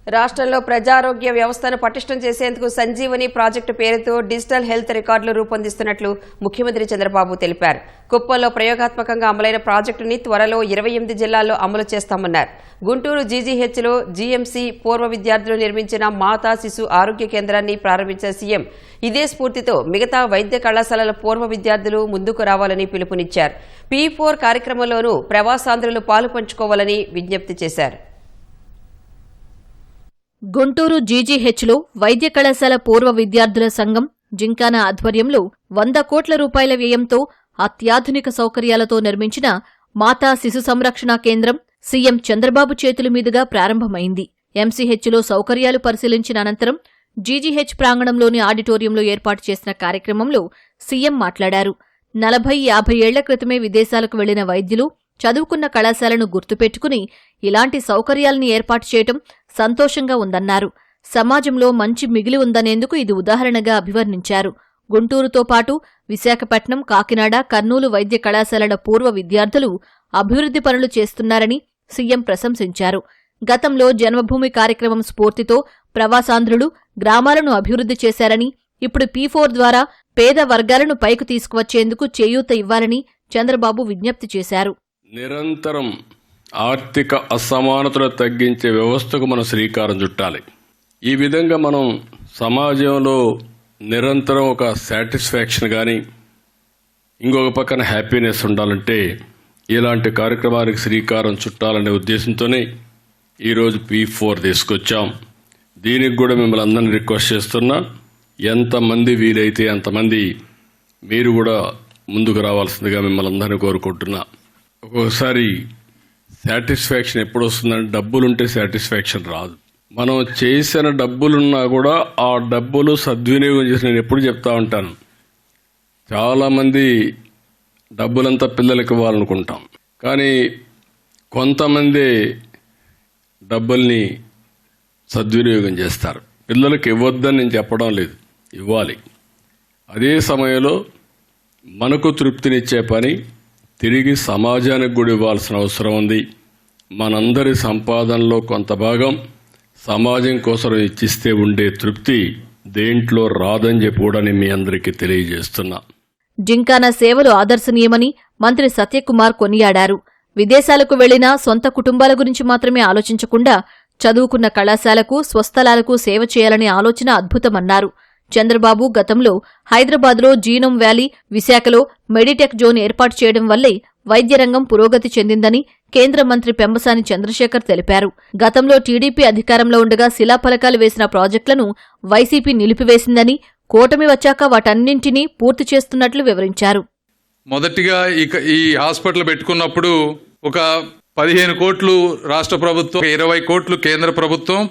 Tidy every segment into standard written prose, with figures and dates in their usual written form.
రాష్ట్రంలో ప్రజారోగ్య వ్యవస్థను పటిష్టం చేసేందుకు సంజీవని ప్రాజెక్టు పేరుతో డిజిటల్ హెల్త్ రికార్డులు రూపొందిస్తున్నట్లు ముఖ్యమంత్రి చంద్రబాబు తెలిపారు. కుప్పంలో ప్రయోగాత్మకంగా అమలైన ప్రాజెక్టుని త్వరలో 28 జిల్లాల్లో అమలు చేస్తామన్నారు. గుంటూరు జీజీహెచ్లో జీఎంసీ పూర్వ విద్యార్థులు నిర్మించిన మాతా శిశు ఆరోగ్య కేంద్రాన్ని ప్రారంభించిన సీఎం ఇదే స్ఫూర్తితో మిగతా వైద్య కళాశాలల పూర్వ విద్యార్థులు ముందుకు రావాలని పిలుపునిచ్చారు. P4 కార్యక్రమంలోనూ ప్రవాసాంధ్రులు పాలుపంచుకోవాలని విజ్ఞప్తి చేశారు. గుంటూరు జీజీహెచ్లో వైద్య కళాశాల పూర్వ విద్యార్థుల సంఘం జింకానా ఆధ్వర్యంలో 100 కోట్ల రూపాయల వ్యయంతో అత్యాధునిక సౌకర్యాలతో నిర్మించిన మాతా శిశు సంరక్షణ కేంద్రం సీఎం చంద్రబాబు చేతుల మీదుగా ప్రారంభమైంది. ఎంసీహెచ్లో సౌకర్యాలు పరిశీలించిన అనంతరం జీజీహెచ్ ప్రాంగణంలోని ఆడిటోరియంలో ఏర్పాటు చేసిన కార్యక్రమంలో సీఎం మాట్లాడారు. 40-50 ఏళ్ల క్రితమే విదేశాలకు వెళ్లిన వైద్యులు చదువుకున్న కళాశాలను గుర్తుపెట్టుకుని ఇలాంటి సౌకర్యాల్ని ఏర్పాటు చేయటం సంతోషంగా ఉందన్నారు. సమాజంలో మంచి మిగిలి ఉందనేందుకు ఇది ఉదాహరణగా అభివర్ణించారు. గుంటూరుతో పాటు విశాఖపట్నం, కాకినాడ, కర్నూలు వైద్య కళాశాలల పూర్వ విద్యార్థులు అభివృద్ధి పనులు చేస్తున్నారని సీఎం ప్రశంసించారు. గతంలో జన్మభూమి కార్యక్రమం స్ఫూర్తితో ప్రవాసాంధ్రులు గ్రామాలను అభివృద్ధి చేశారని, ఇప్పుడు P4 ద్వారా పేద వర్గాలను పైకి తీసుకువచ్చేందుకు చేయూత ఇవ్వాలని చంద్రబాబు విజ్ఞప్తి చేశారు. నిరంతరం ఆర్థిక అసమానతలు తగ్గించే వ్యవస్థకు మనం శ్రీకారం చుట్టాలి. ఈ విధంగా మనం సమాజంలో నిరంతరం ఒక సాటిస్ఫాక్షన్ కానీ ఇంకొక పక్కన హ్యాపీనెస్ ఉండాలంటే ఇలాంటి కార్యక్రమానికి శ్రీకారం చుట్టాలనే ఉద్దేశంతోనే ఈరోజు P4 తీసుకొచ్చాం. దీనికి కూడా మిమ్మల్ని అందరినీ రిక్వెస్ట్ చేస్తున్నా, ఎంతమంది వీలైతే అంతమంది మీరు కూడా ముందుకు రావాల్సిందిగా మిమ్మల్ని అందరినీ కోరుకుంటున్నా. ఒక్కొక్కసారి సాటిస్ఫాక్షన్ ఎప్పుడు వస్తుందంటే డబ్బులుంటే సాటిస్ఫాక్షన్ రాదు. మనం చేసిన డబ్బులున్నా కూడా ఆ డబ్బులు సద్వినియోగం చేసి నేను ఎప్పుడు చెప్తా ఉంటాను, చాలామంది డబ్బులంతా పిల్లలకి ఇవ్వాలనుకుంటాం, కానీ కొంతమంది డబ్బుల్ని సద్వినియోగం చేస్తారు. పిల్లలకి ఇవ్వద్దని నేను చెప్పడం లేదు, ఇవ్వాలి. అదే సమయంలో మనకు తృప్తినిచ్చే పని తిరిగి సమాజానికి కూడా ఇవ్వాల్సిన అవసరం ఉంది. మనందరి సంపాదనలో కొంత భాగం సమాజం కోసం ఇచ్చిస్తే ఉండే తృప్తి దేంట్లో రాదని చెప్పి కూడా నేను మీ అందరికీ తెలియజేస్తున్నా. జింకానా సేవలు ఆదర్శనీయమని మంత్రి సత్యకుమార్ కొనియాడారు. విదేశాలకు వెళ్లినా సొంత కుటుంబాల గురించి మాత్రమే ఆలోచించకుండా చదువుకున్న కళాశాలకు, స్వస్థలాలకు సేవ చేయాలనే ఆలోచన అద్భుతమన్నారు. చంద్రబాబు గతంలో హైదరాబాద్లో జీనోమ్ వ్యాలీ, విశాఖలో మెడిటెక్ జోన్ ఏర్పాటు చేయడం వల్లే వైద్యరంగం పురోగతి చెందిందని కేంద్ర మంత్రి పెంబసాని చంద్రశేఖర్ తెలిపారు. గతంలో టీడీపీ అధికారంలో ఉండగా శిలాఫలకాలు వేసిన ప్రాజెక్టులను వైసీపీ నిలిపివేసిందని, కూటమి వచ్చాక వాటన్నింటినీ పూర్తి చేస్తున్నట్లు వివరించారు. మొదటిగా ఈ హాస్పిటల్ పెట్టుకున్నప్పుడు ఒక 15 కోట్లు రాష్ట్ర ప్రభుత్వం, 20 కోట్లు కేంద్ర ప్రభుత్వం,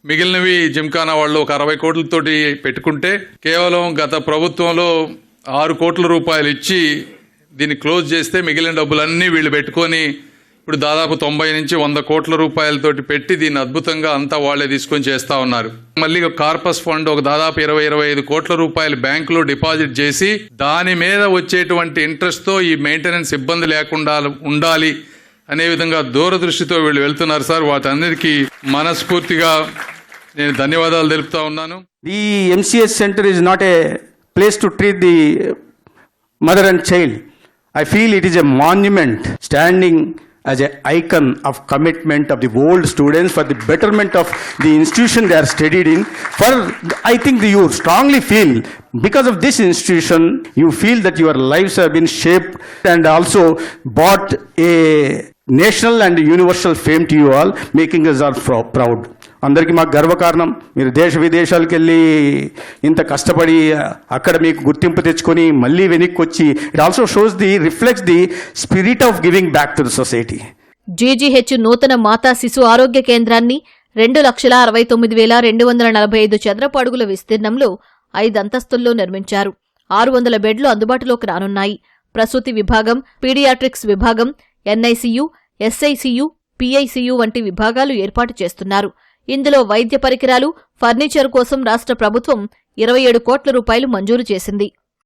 మిగిలినవి జిమ్ఖానా వాళ్ళు ఒక 60 కోట్లతోటి పెట్టుకుంటే కేవలం గత ప్రభుత్వంలో 6 కోట్ల రూపాయలు ఇచ్చి దీన్ని క్లోజ్ చేస్తే మిగిలిన డబ్బులన్నీ వీళ్ళు పెట్టుకొని ఇప్పుడు దాదాపు 90 నుంచి 100 కోట్ల రూపాయలతోటి పెట్టి దీన్ని అద్భుతంగా అంతా వాళ్లే తీసుకొని చేస్తా ఉన్నారు. మళ్ళీ కార్పస్ ఫండ్ ఒక దాదాపు 20-25 కోట్ల రూపాయలు బ్యాంకులో డిపాజిట్ చేసి దాని మీద వచ్చేటువంటి ఇంట్రెస్ట్ తో ఈ మెయింటెనెన్స్ ఇబ్బంది లేకుండా ఉండాలి అనే విధంగా దూరదృష్టితో వీళ్ళు వెళ్తున్నారు సార్. వాటన్నిటికీ మనస్ఫూర్తిగా నేను ధన్యవాదాలు తెలుపుతా ఉన్నాను. The MCH center is not a place to treat the mother and child. I feel it is a monument standing as an icon of commitment of the old students for the betterment of the institution they are studied in. For I think you strongly feel because of this institution you feel that your lives have been shaped and also brought a national and universal fame to you all, making us all proud. అందరికీ మాకు గర్వకారణం. మీరు దేశ విదేశాలకు వెళ్ళి ఇంత కష్టపడి అక్కడ మీకు గుర్తింపు తెచ్చుకొని మళ్ళీ వెనక్కి వచ్చి it also shows reflects the spirit of giving back to the society. GGH నూతన మాతా శిశు ఆరోగ్య కేంద్రాన్ని 2,69,245 చదరపు అడుగుల విస్తీర్ణంలో 5 అంతస్తుల్లో నిర్మించారు. 600 బెడ్లు అందుబాటులోకి రానున్నాయి. ప్రసూతి విభాగం, పీడియాట్రిక్స్ విభాగం, NICU, SICU, PICU వంటి విభాగాలు ఏర్పాటు చేస్తున్నారు. ఇందులో వైద్య పరికరాలు, ఫర్నిచర్ కోసం రాష్ట్ర ప్రభుత్వం 27 కోట్ల రూపాయలు మంజూరు చేసింది.